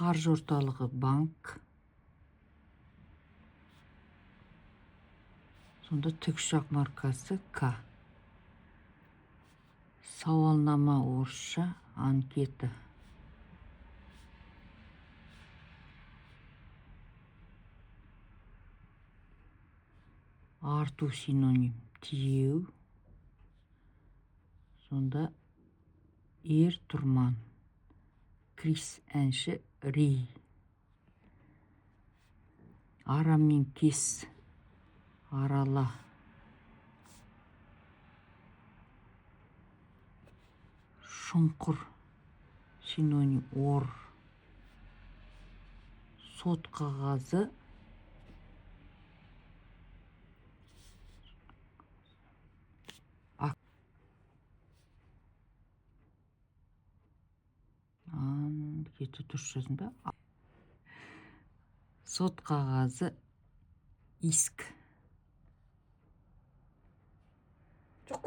Қаржы орталығы банк. Сонда тікұшақ маркасы К. Сауалнама орысша, анкета. Арту синоним тиеу. Сонда ер тұрман. Крис әнші Ри. Ара мен кес. Арала. Шұңқыр. Синоним ор. Сот қағазы. Кеті дұрыс жазында. Сот қағазы иск.